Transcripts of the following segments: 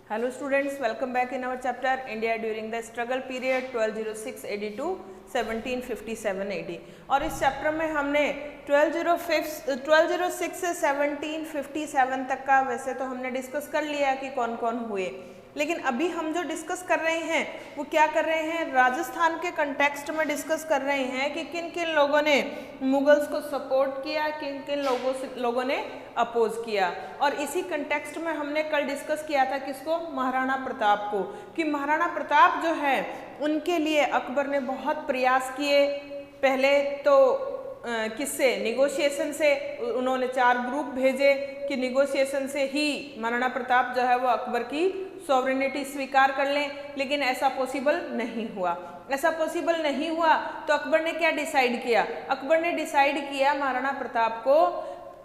Hello students, welcome back in our chapter India during the struggle period 1206 AD to 1757 AD। और इस chapter में हमने 1206 से 1757 तक का वैसे तो हमने डिस्कस कर लिया कि कौन कौन हुए, लेकिन अभी हम जो डिस्कस कर रहे हैं वो क्या कर रहे हैं, राजस्थान के कंटेक्स्ट में डिस्कस कर रहे हैं कि किन किन लोगों ने मुगल्स को सपोर्ट किया, किन किन लोगों ने अपोज किया। और इसी कंटेक्स्ट में हमने कल डिस्कस किया था किसको, महाराणा प्रताप को, कि महाराणा प्रताप जो है उनके लिए अकबर ने बहुत प्रयास किए। पहले तो किससे, निगोशिएशन से उन्होंने 4 ग्रुप भेजे कि निगोशिएशन से ही महाराणा प्रताप जो है वो अकबर की सॉवरेनिटी स्वीकार कर लें, लेकिन ऐसा पॉसिबल नहीं हुआ। ऐसा पॉसिबल नहीं हुआ तो अकबर ने क्या डिसाइड किया, अकबर ने डिसाइड किया महाराणा प्रताप को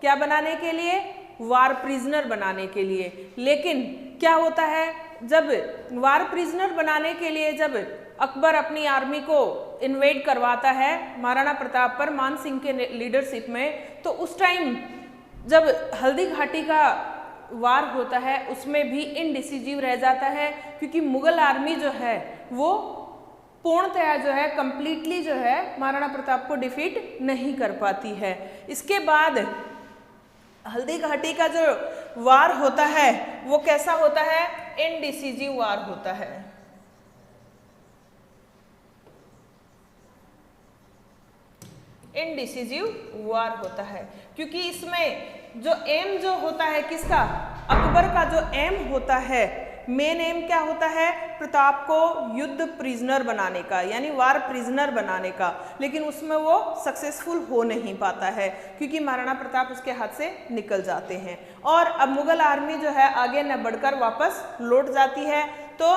क्या बनाने के लिए, वार प्रिजनर बनाने के लिए। लेकिन क्या होता है, जब वार प्रिजनर बनाने के लिए जब अकबर अपनी आर्मी को इन्वेड करवाता है महाराणा प्रताप पर मान सिंह के लीडरशिप में, तो उस टाइम जब हल्दी घाटी का वार होता है उसमें भी इनडिसिजिव रह जाता है, क्योंकि मुगल आर्मी जो है वो पूर्णतया जो है कंप्लीटली जो है महाराणा प्रताप को डिफीट नहीं कर पाती है। इसके बाद हल्दी घाटी का जो वार होता है वो कैसा होता है, इनडिसिजिव वार होता है। इनडिसिजिव वार होता है क्योंकि इसमें जो एम जो होता है किसका, अकबर का जो एम होता है, मेन एम क्या होता है, प्रताप को युद्ध प्रिजनर बनाने का, यानी वार प्रिजनर बनाने का, लेकिन उसमें वो सक्सेसफुल हो नहीं पाता है क्योंकि महाराणा प्रताप उसके हाथ से निकल जाते हैं। और अब मुगल आर्मी जो है आगे न बढ़कर वापस लौट जाती है। तो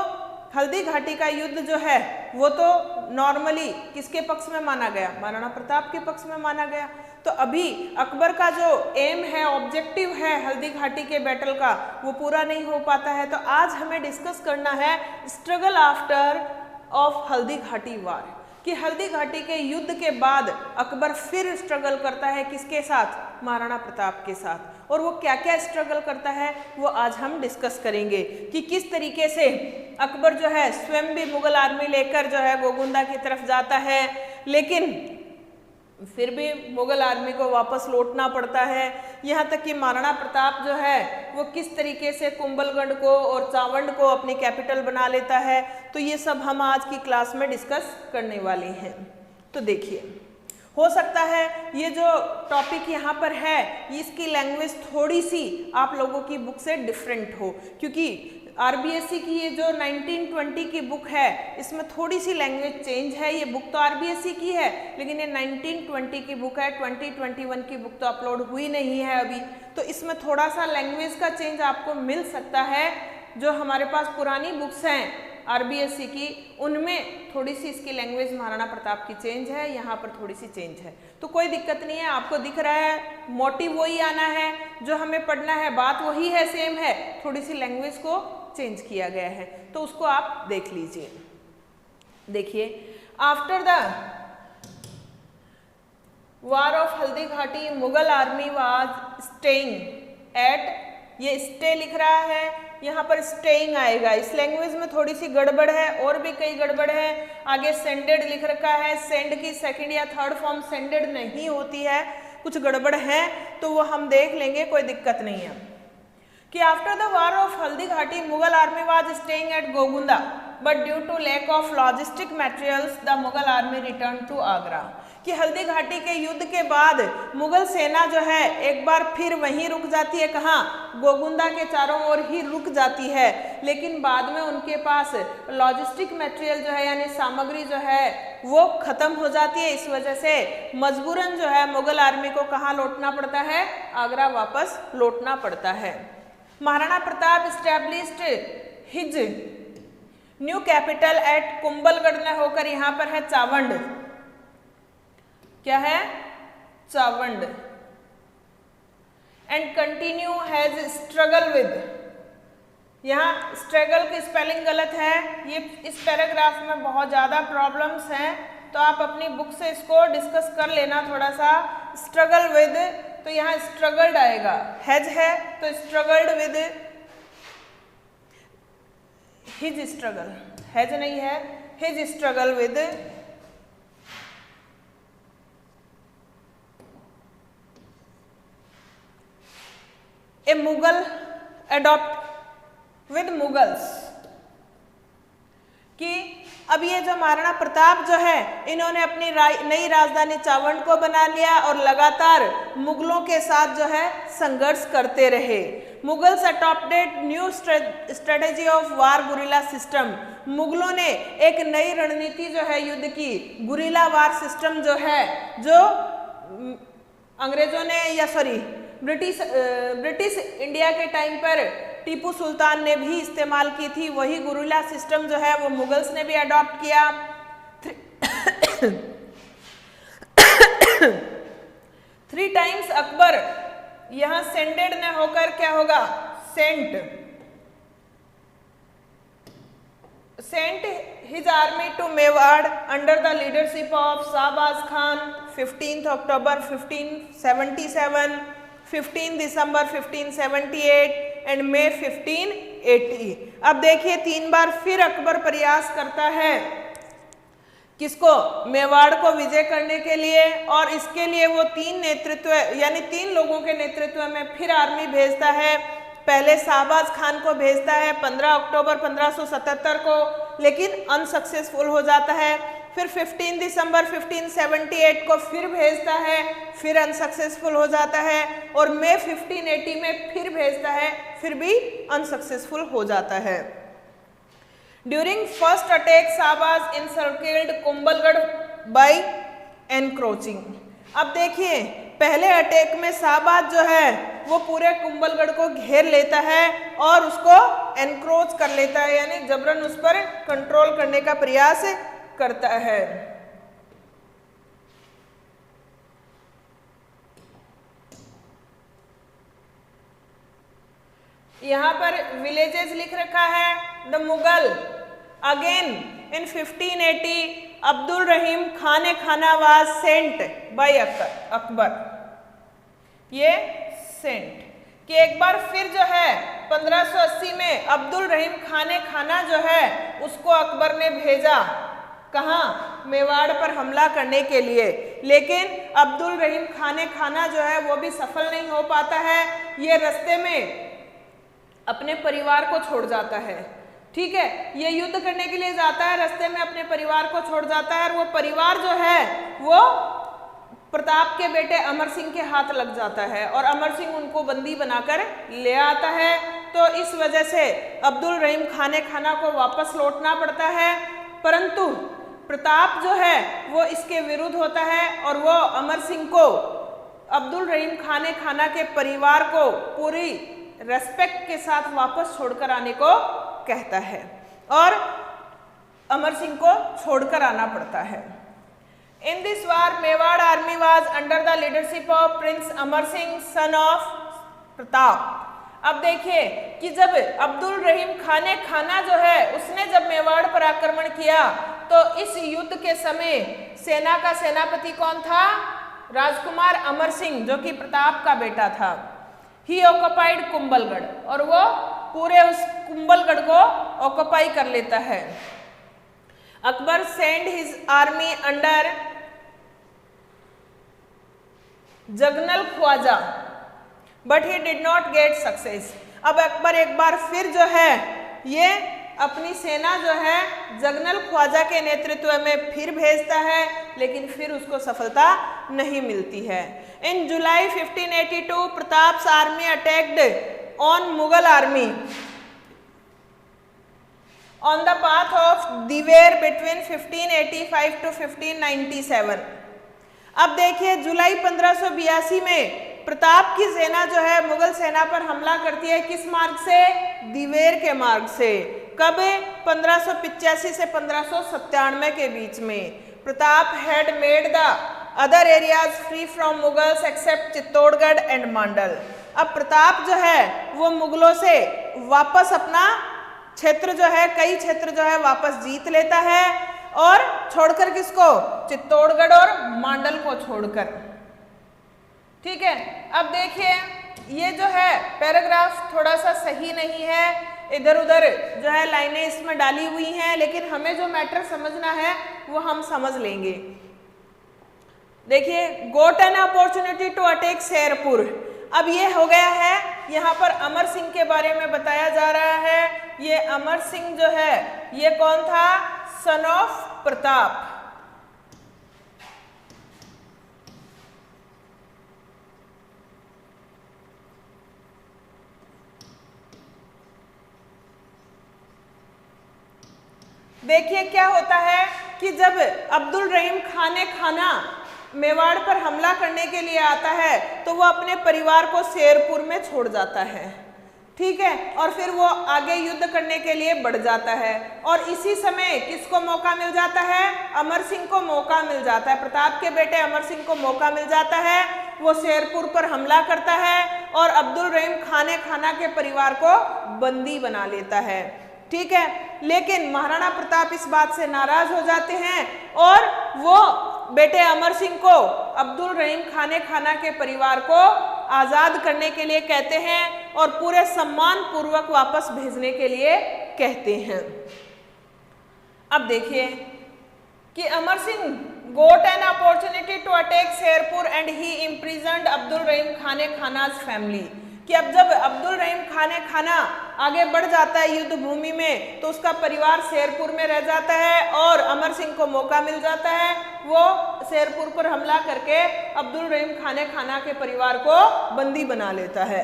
हल्दी घाटी का युद्ध जो है वो तो नॉर्मली किसके पक्ष में माना गया, महाराणा प्रताप के पक्ष में माना गया। तो अभी अकबर का जो एम है, ऑब्जेक्टिव है हल्दी घाटी के बैटल का, वो पूरा नहीं हो पाता है। तो आज हमें डिस्कस करना है स्ट्रगल आफ्टर ऑफ हल्दी घाटी वार, कि हल्दी घाटी के युद्ध के बाद अकबर फिर स्ट्रगल करता है किसके साथ, महाराणा प्रताप के साथ। और वो क्या क्या स्ट्रगल करता है वो आज हम डिस्कस करेंगे कि किस तरीके से अकबर जो है स्वयं भी मुगल आर्मी लेकर जो है गोगुंदा की तरफ जाता है, लेकिन फिर भी मुगल आर्मी को वापस लौटना पड़ता है। यहाँ तक कि महाराणा प्रताप जो है वो किस तरीके से कुंभलगढ़ को और चावंड को अपनी कैपिटल बना लेता है। तो ये सब हम आज की क्लास में डिस्कस करने वाले हैं। तो देखिए, हो सकता है ये जो टॉपिक यहाँ पर है इसकी लैंग्वेज थोड़ी सी आप लोगों की बुक से डिफरेंट हो, क्योंकि आरबीएससी की ये जो 1920 की बुक है इसमें थोड़ी सी लैंग्वेज चेंज है। ये बुक तो आरबीएससी की है लेकिन ये 1920 की बुक है, 2021 की बुक तो अपलोड हुई नहीं है अभी, तो इसमें थोड़ा सा लैंग्वेज का चेंज आपको मिल सकता है। जो हमारे पास पुरानी बुक्स हैं आरबीएससी की उनमें थोड़ी सी इसकी लैंग्वेज महाराणा प्रताप की चेंज है, यहाँ पर थोड़ी सी चेंज है। तो कोई दिक्कत नहीं है, आपको दिख रहा है मोटिव वही आना है, जो हमें पढ़ना है बात वही है, सेम है, थोड़ी सी लैंग्वेज को चेंज किया गया है, तो उसको आप देख लीजिए। देखिए, after the war of Haldi Ghati Mughal army was staying eight, ये स्टे लिख रहा है, यहाँ पर स्टेइंग आएगा। इस लैंग्वेज में थोड़ी सी गड़बड़ है, और भी कई गड़बड़ है। आगे सेंडेड लिख रखा है, सेंड की सेकंड या थर्ड फॉर्म सेंडेड नहीं होती है, कुछ गड़बड़ है, तो वो हम देख लेंगे, कोई दिक्कत नहीं है। कि after the war of Haldi Ghati Mughal army was staying at Gogunda but due to lack of logistic materials the Mughal army return to Agra. कि हल्दी घाटी के युद्ध के बाद मुगल सेना जो है एक बार फिर वहीं रुक जाती है, कहाँ, गोगुंदा के चारों ओर ही रुक जाती है, लेकिन बाद में उनके पास लॉजिस्टिक मटेरियल जो है यानी सामग्री जो है वो खत्म हो जाती है। इस वजह से मजबूरन जो है मुगल आर्मी को कहाँ लौटना पड़ता है, आगरा वापस लौटना पड़ता है। Maharana Pratap established his new capital at Kumbhalgarh ने होकर यहाँ पर है चावंड, क्या है, Chavand, and continue has struggle with, यहाँ स्ट्रगल की स्पेलिंग गलत है, ये इस पैराग्राफ में बहुत ज़्यादा प्रॉब्लम्स हैं, तो आप अपनी बुक से इसको डिस्कस कर लेना थोड़ा सा। स्ट्रगल विद, तो यहाँ स्ट्रगल्ड आएगा, हैज है तो struggled with his struggle, has नहीं है, his struggle with A Mughal adopt with Mughals, कि अब ये जो महाराणा प्रताप जो है इन्होंने अपनी नई राजधानी चावंड को बना लिया और लगातार मुगलों के साथ जो है संघर्ष करते रहे। Mughals adopted new strategy of war guerrilla system, मुगलों ने एक नई रणनीति जो है युद्ध की, गुरिल्ला वार सिस्टम जो है, जो अंग्रेजों ने या सॉरी ब्रिटिश इंडिया के टाइम पर टीपू सुल्तान ने भी इस्तेमाल की थी, वही गुरिल्ला सिस्टम जो है वो मुगल्स ने भी अडॉप्ट किया। 3 टाइम्स अकबर यहां सेंडेड ने होकर क्या होगा, sent his army to Mewar under the leadership of Shahbaz Khan 15 October 1577, 15 December 1578 and May 1580। अब देखिए 3 बार फिर अकबर प्रयास करता है किसको, मेवाड़ को विजय करने के लिए, और इसके लिए वो 3 नेतृत्व यानी 3 लोगों के नेतृत्व में फिर आर्मी भेजता है। पहले शाहबाज खान को भेजता है 15 अक्टूबर 1577 को, लेकिन अनसक्सेसफुल हो जाता है। फिर 15 दिसंबर 1578 को फिर भेजता है, फिर अनसक्सेसफुल हो जाता है, और मई 1580 में फिर भेजता है, फिर भी अनसक्सेसफुल हो जाता है। During first attack Shahbaz encircled Kumbhalgarh by encroaching. अब देखिए पहले अटैक में शाहबाज जो है वो पूरे कुंभलगढ़ को घेर लेता है और उसको एनक्रोच कर लेता है, यानी जबरन उस पर कंट्रोल करने का प्रयास करता है। यहां पर विलेजेस लिख रखा है। The Mughal again in 1580 Abdul Rahim Khane Khana was sent by Akbar, ये सेंट कि एक बार फिर जो है 1580 में अब्दुल रहीम खाने खाना जो है उसको अकबर ने भेजा, कहाँ, मेवाड़ पर हमला करने के लिए, लेकिन अब्दुल रहीम खाने खाना जो है वो भी सफल नहीं हो पाता है। ये रास्ते में अपने परिवार को छोड़ जाता है, ठीक है, ये युद्ध करने के लिए जाता है, रास्ते में अपने परिवार को छोड़ जाता है, और वो परिवार जो है वो प्रताप के बेटे अमर सिंह के हाथ लग जाता है, और अमर सिंह उनको बंदी बनाकर ले आता है। तो इस वजह से अब्दुल रहीम खाने खाना को वापस लौटना पड़ता है, परंतु प्रताप जो है वो इसके विरुद्ध होता है और वो अमर सिंह को अब्दुल रहीम खाने खाना के परिवार को पूरी रेस्पेक्ट के साथ वापस छोड़कर आने को कहता है, और अमर सिंह को छोड़कर आना पड़ता है। In this war Mewar army was under the leadership of Prince Amar Singh son of Pratap. अब देखिए कि जब अब्दुल रहीम खाने खाना जो है उसने जब मेवाड़ पर आक्रमण किया तो इस युद्ध के समय सेना का सेनापति कौन था, राजकुमार अमर सिंह, जो कि प्रताप का बेटा था। ही ऑक्युपाइड कुंभलगढ़, और वो पूरे उस कुंभलगढ़ को ऑक्युपाई कर लेता है। Akbar send his army under जगनल Khwaja but he did not get success. अब अकबर एक बार फिर जो है ये अपनी सेना जो है जगनल ख्वाजा के नेतृत्व में फिर भेजता है, लेकिन फिर उसको सफलता नहीं मिलती है। In July 1582 Pratap's army attacked on Mughal army on the path of Dewair between 1585 to 1597। अब देखिए जुलाई 1582 में प्रताप की सेना जो है मुगल सेना पर हमला करती है, किस मार्ग से, दिवेर के मार्ग से। कब, 1585 से 1597 के बीच में। Pratap had made the other areas free from Mughals except Chittorgarh and Mandal. अब प्रताप जो है वो मुगलों से वापस अपना क्षेत्र जो है, कई क्षेत्र जो है वापस जीत लेता है, और छोड़कर किसको, चित्तौड़गढ़ और मांडल को छोड़कर, ठीक है। अब देखिए ये जो है पैराग्राफ थोड़ा सा सही नहीं है, इधर उधर जो है लाइनें इसमें डाली हुई हैं, लेकिन हमें जो मैटर समझना है वो हम समझ लेंगे। देखिए, got an opportunity to attack Sherpur. अब ये हो गया है, यहाँ पर अमर सिंह के बारे में बताया जा रहा है। ये अमर सिंह जो है ये कौन था? Son of Pratap. देखिए क्या होता है कि जब अब्दुल रहीम खान खाना मेवाड़ पर हमला करने के लिए आता है तो वो अपने परिवार को शेरपुर में छोड़ जाता है, ठीक है, और फिर वो आगे युद्ध करने के लिए बढ़ जाता है। और इसी समय किसको मौका मिल जाता है? अमर सिंह को मौका मिल जाता है, प्रताप के बेटे अमर सिंह को मौका मिल जाता है। वो शेरपुर पर हमला करता है और अब्दुल रहीम खाना के परिवार को बंदी बना लेता है, ठीक है। लेकिन महाराणा प्रताप इस बात से नाराज हो जाते हैं और वो बेटे अमर सिंह को अब्दुल रहीम खाना के परिवार को आज़ाद करने के लिए कहते हैं और पूरे सम्मान पूर्वक वापस भेजने के लिए कहते हैं। अब देखिए कि Amar Singh got an opportunity to attack Sherpur and he imprisoned Abdul Rahim Khana's family. कि अब जब अब्दुल रहीम खाना आगे बढ़ जाता है युद्ध भूमि में तो उसका परिवार शेरपुर में रह जाता है और अमर सिंह को मौका मिल जाता है, वो शेरपुर पर हमला करके अब्दुल रहीम खाना के परिवार को बंदी बना लेता है।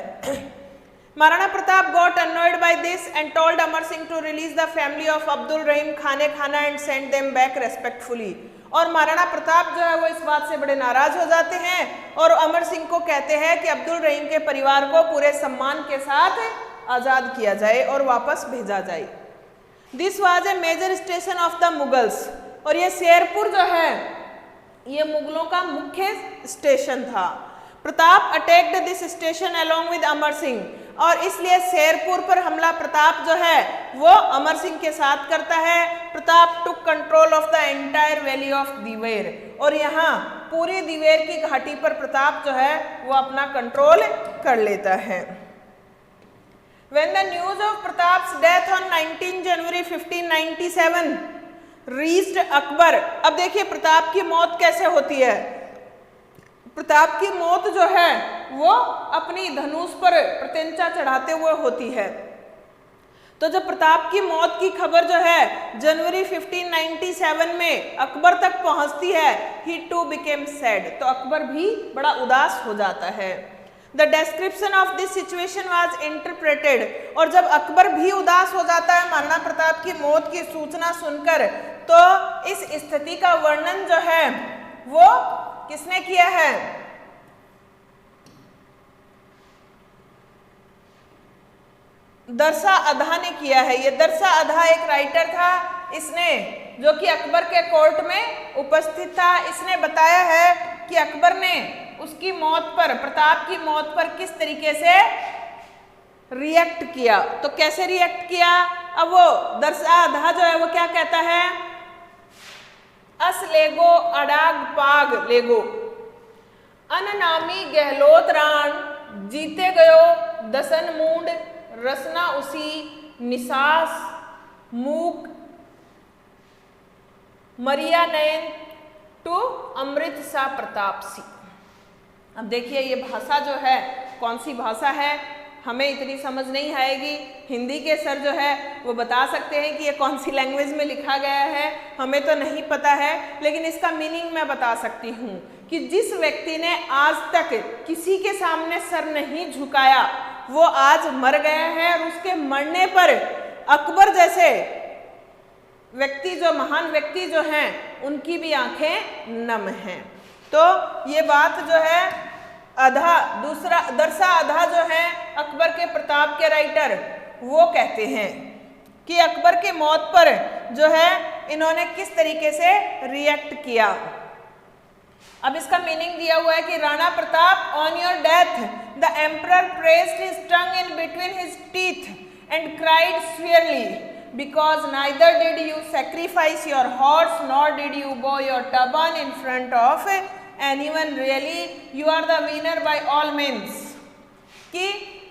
Maharana Pratap got annoyed by this and told Amar Singh to release the family of Abdul Rahim खाना and send them back respectfully। और महाराणा प्रताप जो है वो इस बात से बड़े नाराज हो जाते हैं और अमर सिंह को कहते हैं कि अब्दुल रहीम के परिवार को पूरे सम्मान के साथ आज़ाद किया जाए और वापस भेजा जाए। This was a major station of the Mughals. और ये शेरपुर जो है ये मुगलों का मुख्य स्टेशन था। Pratap attacked this station along with Amar Singh. और इसलिए शेरपुर पर हमला प्रताप जो है वो अमर सिंह के साथ करता है। Pratap took control of the entire valley of Dewair. और यहाँ पूरी दिवेर की घाटी पर प्रताप जो है वो अपना कंट्रोल कर लेता है। When the news of Pratap's death on 19 January 1597 reached Akbar. अब देखिए प्रताप की मौत कैसे होती है। प्रताप की मौत जो है वो अपनी धनुष पर प्रत्यंचा चढ़ाते हुए होती है। तो जब प्रताप की मौत की खबर जो है जनवरी 1597 में अकबर तक पहुंचती है, he too became sad। तो अकबर भी बड़ा उदास हो जाता है। The description of this situation was interpreted। और जब अकबर भी उदास हो जाता है महाराणा प्रताप की मौत की सूचना सुनकर, तो इस स्थिति का वर्णन जो है वो किसने किया है? दरसा अधा ने किया है। ये दरसा अधा एक राइटर था, इसने जो कि अकबर के कोर्ट में उपस्थित था, इसने बताया है कि अकबर ने उसकी मौत पर, प्रताप की मौत पर किस तरीके से रिएक्ट किया। तो कैसे रिएक्ट किया? अब वो दरसा अधा जो है वो क्या कहता है? अस लेगो अडाग पाग लेगो अननामी गहलोत राण जीते गयो दसन मूंड रसना उसी निसास मूक मरिया नयन टू अमृत सा प्रताप सी। अब देखिए ये भाषा जो है कौन सी भाषा है, हमें इतनी समझ नहीं आएगी। हिंदी के सर जो है वो बता सकते हैं कि ये कौन सी लैंग्वेज में लिखा गया है, हमें तो नहीं पता है, लेकिन इसका मीनिंग मैं बता सकती हूँ कि जिस व्यक्ति ने आज तक किसी के सामने सर नहीं झुकाया वो आज मर गया है और उसके मरने पर अकबर जैसे व्यक्ति, जो महान व्यक्ति जो हैं, उनकी भी आंखें नम हैं। तो ये बात जो है अधा, दूसरा दरसा अधा जो है अकबर के प्रताप के राइटर, वो कहते हैं कि अकबर की मौत पर जो है इन्होंने किस तरीके से रिएक्ट किया। अब इसका मीनिंग दिया हुआ है कि Rana Pratap on your death the emperor pressed his tongue in between his teeth and cried स्फीयरली because neither did you sacrifice your horse nor did you bow your turban in front of anyone, really you are the winner by all means। कि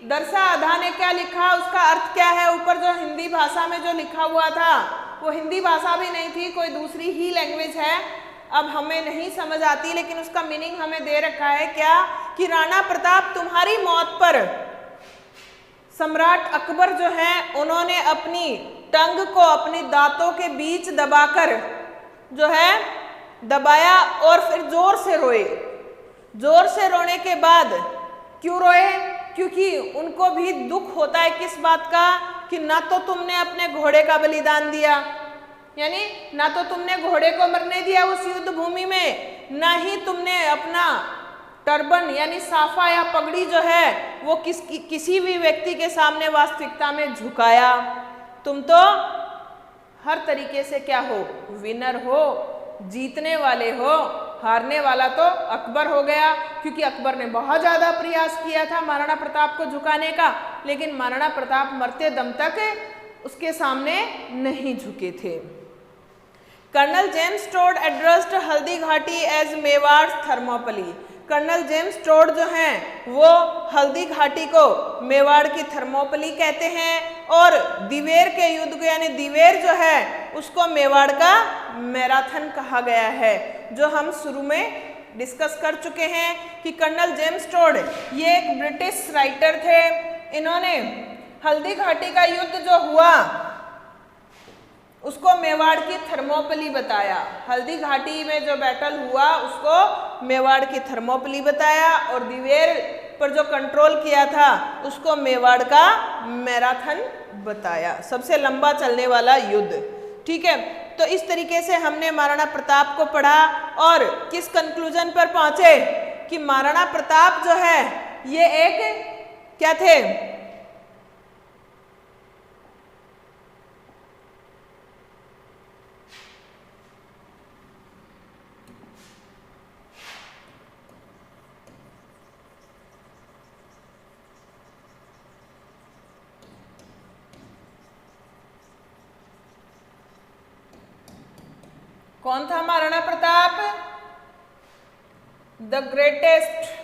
दरसा अधा ने क्या लिखा, उसका अर्थ क्या है, ऊपर जो हिंदी भाषा में जो लिखा हुआ था वो हिंदी भाषा भी नहीं थी, कोई दूसरी ही लैंग्वेज है, अब हमें नहीं समझ आती, लेकिन उसका मीनिंग हमें दे रखा है क्या कि राणा प्रताप तुम्हारी मौत पर सम्राट अकबर जो है उन्होंने अपनी टंग को अपने दांतों के बीच दबाकर जो है दबाया और फिर जोर से रोए। जोर से रोने के बाद क्यों रोए, क्योंकि उनको भी दुख होता है किस बात का कि ना तो तुमने अपने घोड़े का बलिदान दिया, यानी ना तो तुमने घोड़े को मरने दिया उस युद्ध भूमि में, ना ही तुमने अपना टर्बन यानी साफा या पगड़ी जो है वो किसी भी व्यक्ति के सामने वास्तविकता में झुकाया। तुम तो हर तरीके से क्या हो, विनर हो, जीतने वाले हो, हारने वाला तो अकबर हो गया, क्योंकि अकबर ने बहुत ज़्यादा प्रयास किया था महाराणा प्रताप को झुकाने का, लेकिन महाराणा प्रताप मरते दम तक उसके सामने नहीं झुके थे। Colonel James toad addressed Haldi Ghati as Mewar Thermopylae. Colonel James Tod जो हैं वो हल्दी घाटी को मेवाड़ की थर्मोपली कहते हैं, और दिवेर के युद्ध को यानी दिवेर जो है उसको मेवाड़ का मैराथन कहा गया है, जो हम शुरू में डिस्कस कर चुके हैं कि कर्नल जेम्स टोड ये एक ब्रिटिश राइटर थे। इन्होंने हल्दी घाटी का युद्ध जो हुआ उसको मेवाड़ की थर्मोपली बताया। हल्दी घाटी में जो बैटल हुआ उसको मेवाड़ की थर्मोपली बताया, और दिवेर पर जो कंट्रोल किया था उसको मेवाड़ का मैराथन बताया, सबसे लंबा चलने वाला युद्ध। ठीक है, तो इस तरीके से हमने महाराणा प्रताप को पढ़ा और किस कंक्लूजन पर पहुंचे कि महाराणा प्रताप जो है ये एक क्या थे, कौन था Maharana Pratap, the greatest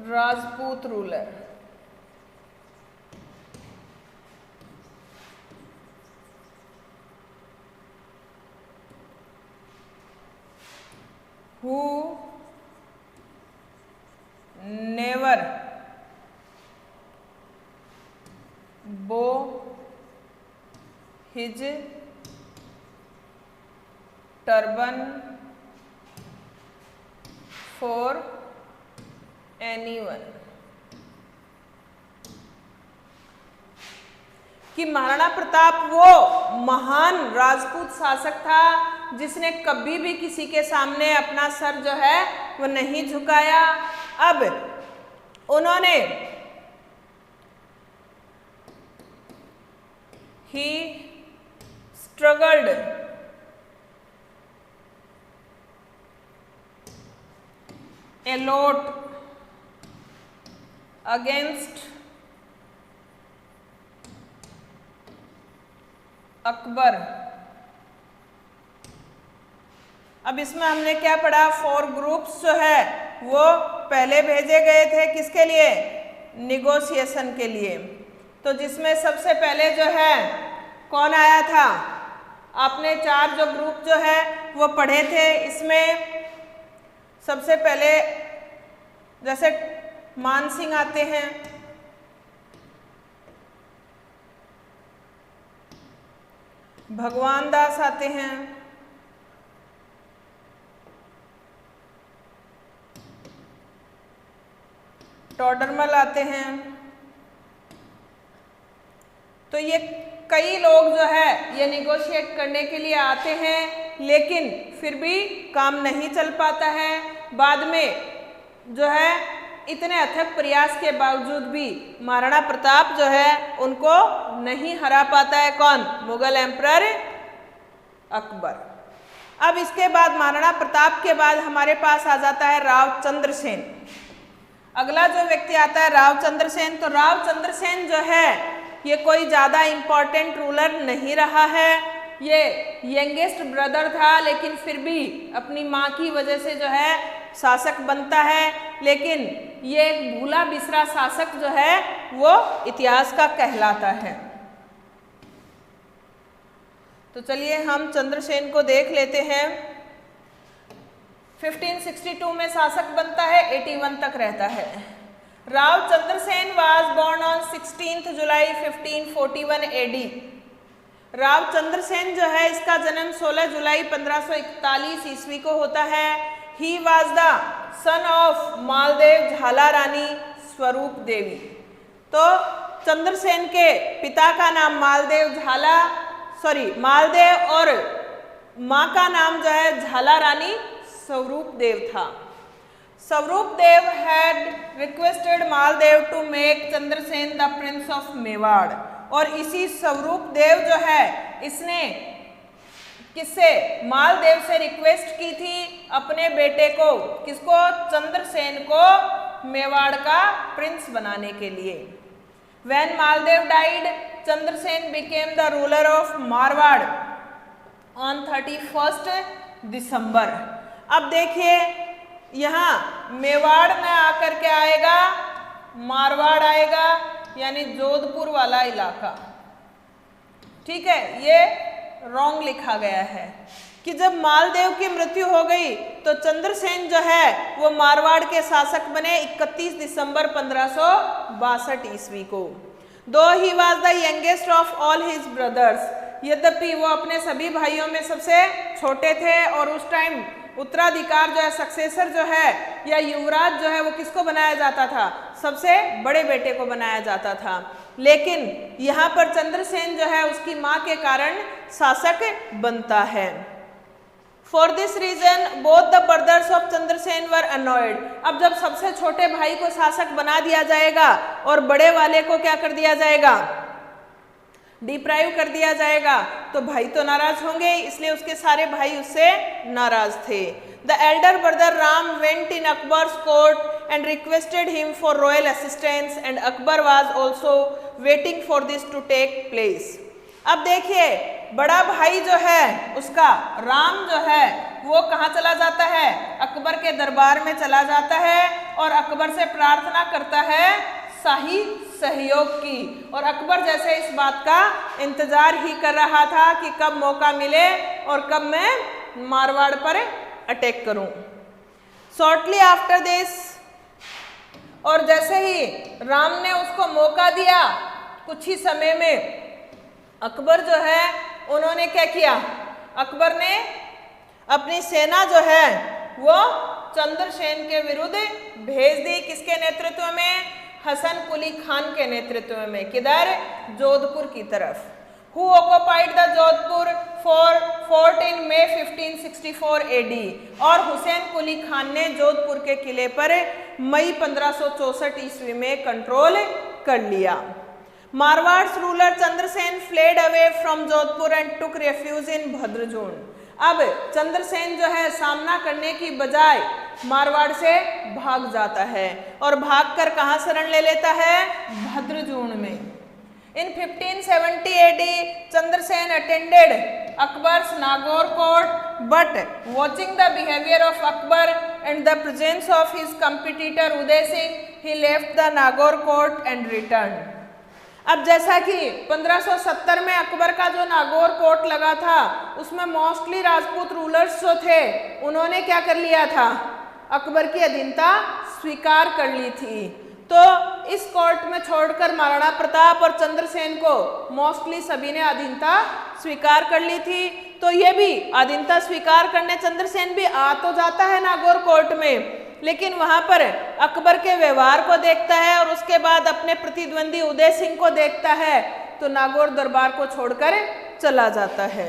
Rajput ruler. Who never bow his turban for anyone। कि महाराणा प्रताप वो महान राजपूत शासक था जिसने कभी भी किसी के सामने अपना सर जो है वो नहीं झुकाया। अब उन्होंने he struggled a lot against Akbar. अब इसमें हमने क्या पढ़ा, 4 ग्रुप्स जो है वो पहले भेजे गए थे किसके लिए, निगोशिएशन के लिए। तो जिसमें सबसे पहले जो है कौन आया था, आपने 4 जो ग्रुप जो है वो पढ़े थे। इसमें सबसे पहले जैसे मान सिंह आते हैं, भगवान दास आते हैं, टोडरमल आते हैं। तो ये कई लोग जो है ये निगोशिएट करने के लिए आते हैं, लेकिन फिर भी काम नहीं चल पाता है। बाद में जो है इतने अथक प्रयास के बावजूद भी महाराणा प्रताप जो है उनको नहीं हरा पाता है। कौन, मुगल एम्परर अकबर। अब इसके बाद महाराणा प्रताप के बाद हमारे पास आ जाता है राव चंद्रसेन। अगला जो व्यक्ति आता है राव चंद्रसेन। तो राव चंद्रसेन जो है ये कोई ज़्यादा इम्पोर्टेंट रूलर नहीं रहा है, ये यंगेस्ट ब्रदर था, लेकिन फिर भी अपनी माँ की वजह से जो है शासक बनता है, लेकिन ये एक भूला बिसरा शासक जो है वो इतिहास का कहलाता है। तो चलिए हम चंद्रसेन को देख लेते हैं। 1562 में शासक बनता है, 81 तक रहता है। Rao Chandrasen was born on 16 July 1541 AD। Rao Chandrasen जो है इसका जन्म 16 जुलाई 1541 ईस्वी को होता है। He was the son of Maldev झाला रानी स्वरूप देवी। तो चंद्रसेन के पिता का नाम मालदेव और माँ का नाम जो है झाला रानी स्वरूप देव था। Swaroop Dev had requested Maldev to make Chandrasen the prince of Mewar. और इसी स्वरूप देव जो है इसने किससे, मालदेव से रिक्वेस्ट की थी अपने बेटे को, किसको, चंद्रसेन को मेवाड़ का प्रिंस बनाने के लिए। When Maldev died, Chandrasen became the ruler of Marwar on 31st दिसंबर। अब देखिए यहाँ मेवाड़ में आकर के आएगा, मारवाड़ आएगा, यानी जोधपुर वाला इलाका। ठीक है, ये रॉन्ग लिखा गया है कि जब मालदेव की मृत्यु हो गई तो चंद्रसेन जो है वो मारवाड़ के शासक बने 31 दिसंबर 1562 ईस्वी को। दो he was the youngest of all his brothers, यद्यपि वो अपने सभी भाइयों में सबसे छोटे थे, और उस टाइम उत्तराधिकार जो है, सक्सेसर जो है या युवराज जो है वो किसको बनाया जाता था, सबसे बड़े बेटे को बनाया जाता था। लेकिन यहाँ पर चंद्रसेन जो है उसकी माँ के कारण शासक बनता है। For this reason both the brothers of Chandrasen were annoyed. अब जब सबसे छोटे भाई को शासक बना दिया जाएगा और बड़े वाले को क्या कर दिया जाएगा, डिप्राइव कर दिया जाएगा, तो भाई तो नाराज होंगे, इसलिए उसके सारे भाई उससे नाराज थे। The elder brother Ram went in Akbar's court and requested him for royal assistance and Akbar was also waiting for this to take place. अब देखिए बड़ा भाई जो है उसका राम जो है वो कहाँ चला जाता है, अकबर के दरबार में चला जाता है और अकबर से प्रार्थना करता है शाही सहयोग की। और अकबर जैसे इस बात का इंतजार ही कर रहा था कि कब मौका मिले और कब मैं मारवाड़ पर अटैक करूं। शॉर्टली आफ्टर दिस, और जैसे ही राम ने उसको मौका दिया कुछ ही समय में अकबर जो है उन्होंने क्या किया, अकबर ने अपनी सेना जो है वो चंद्रसेन के विरुद्ध भेज दी। किसके नेतृत्व में, हसन कुली खान के नेतृत्व में। किधर, जोधपुर की तरफ। Who occupied the Jodhpur for fort in May 1564 AD। और हुसैन कुली खान ने जोधपुर के किले पर मई 1564 ईस्वी में कंट्रोल कर लिया। Marwar's ruler Chandrasen fled away from Jodhpur and took refuge in Bhadrajun. अब चंद्रसेन जो है सामना करने की बजाय मारवाड़ से भाग जाता है और भागकर कहाँ शरण ले लेता है, भद्रजून में। In 1570 AD, Chandrasen attended Akbar's Nagaur court, but watching the behavior of Akbar and the presence of his competitor Uday Singh, he left the Nagaur court and returned. अब जैसा कि 1570 में अकबर का जो नागौर कोर्ट लगा था उसमें मोस्टली राजपूत रूलर्स जो थे उन्होंने क्या कर लिया था, अकबर की अधीनता स्वीकार कर ली थी। तो इस कोर्ट में छोड़कर महाराणा प्रताप और चंद्रसेन को मोस्टली सभी ने अधीनता स्वीकार कर ली थी। तो ये भी अधीनता स्वीकार करने चंद्रसेन भी आ तो जाता है नागौर कोर्ट में, लेकिन वहां पर अकबर के व्यवहार को देखता है और उसके बाद अपने प्रतिद्वंदी उदय सिंह को देखता है, तो नागौर दरबार को छोड़कर चला जाता है।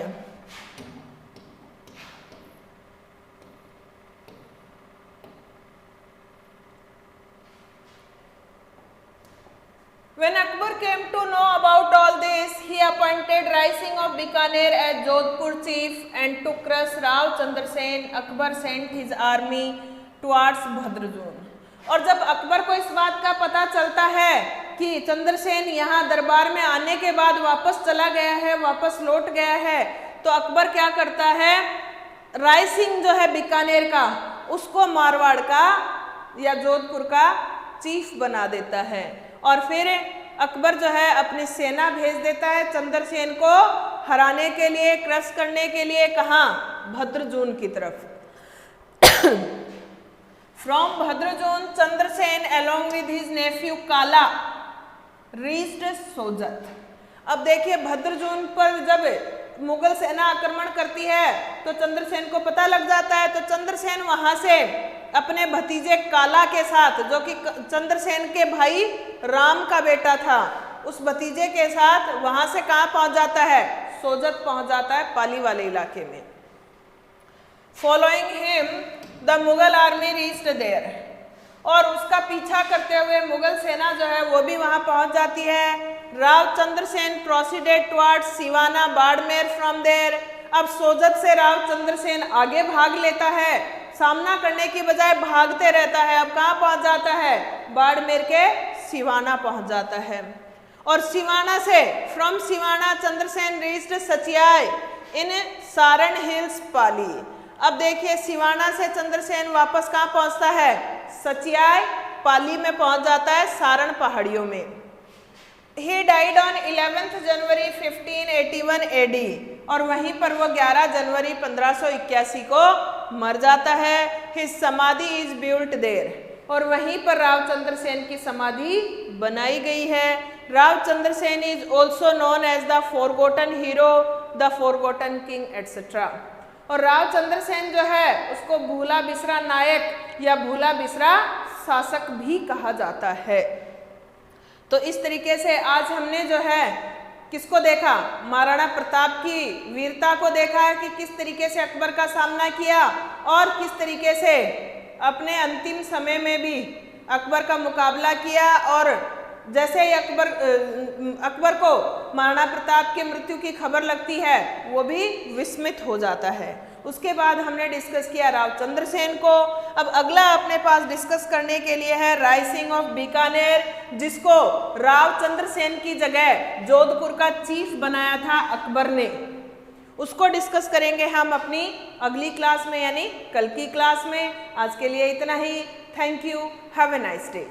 When Akbar came to know about all this, he appointed Rai Singh of Bikaner as Jodhpur chief, and to crush Rao Chandra Sen, Akbar sent his army towards Bhadrajun। और जब अकबर को इस बात का पता चलता है कि चंद्रसेन यहाँ दरबार में आने के बाद वापस चला गया है, वापस लौट गया है, तो अकबर क्या करता है, राय सिंह जो है बीकानेर का, उसको मारवाड़ का या जोधपुर का चीफ बना देता है। और फिर अकबर जो है अपनी सेना भेज देता है चंद्रसेन को हराने के लिए, क्रश करने के लिए। कहाँ? भद्रजून की तरफ। From Bhadrajun Chandrasen along with his nephew Kala reached Sojat. अब देखिए भद्रजून पर जब मुगल सेना आक्रमण करती है तो चंद्रसेन को पता लग जाता है, तो चंद्रसेन वहां से अपने भतीजे काला के साथ, जो कि चंद्रसेन के भाई राम का बेटा था, उस भतीजे के साथ वहां से कहाँ पहुंच जाता है? सोजत पहुंच जाता है, पाली वाले इलाके में। Following him the Mughal army reached there, और उसका पीछा करते हुए मुगल सेना जो है वो भी वहां पहुंच जाती है। Rao Chandrasen proceeded towards Siwana Barmer from there. अब सोजत से राव चंद्रसेन आगे भाग लेता है, सामना करने की बजाय भागते रहता है। अब कहाँ पहुंच जाता है? बाड़मेर के सिवाना पहुंच जाता है। और सिवाना से, from Siwana Chandrasen reached Sachiyay in Saran hills Pali. अब देखिए सिवाना से चंद्रसेन वापस कहाँ पहुंचता है? सचियाय पाली में पहुंच जाता है, सारण पहाड़ियों में। He died on 11th January 1581 AD, और वहीं पर वो 11 जनवरी 1581 को मर जाता है। His समाधि is built there, और वहीं पर राव चंद्रसेन की समाधि बनाई गई है। Rao Chandrasen is also known as the forgotten hero, the forgotten king, etc. और राव चंद्रसेन जो है उसको भूला बिसरा नायक या भूला बिसरा शासक भी कहा जाता है। तो इस तरीके से आज हमने जो है किसको देखा? महाराणा प्रताप की वीरता को देखा है कि किस तरीके से अकबर का सामना किया और किस तरीके से अपने अंतिम समय में भी अकबर का मुकाबला किया। और जैसे ही अकबर को महाराणा प्रताप की मृत्यु की खबर लगती है वो भी विस्मित हो जाता है। उसके बाद हमने डिस्कस किया राव चंद्रसेन को। अब अगला अपने पास डिस्कस करने के लिए है राय सिंह ऑफ बीकानेर, जिसको राव चंद्रसेन की जगह जोधपुर का चीफ बनाया था अकबर ने। उसको डिस्कस करेंगे हम अपनी अगली क्लास में, यानी कल की क्लास में। आज के लिए इतना ही। Thank you, have a nice day.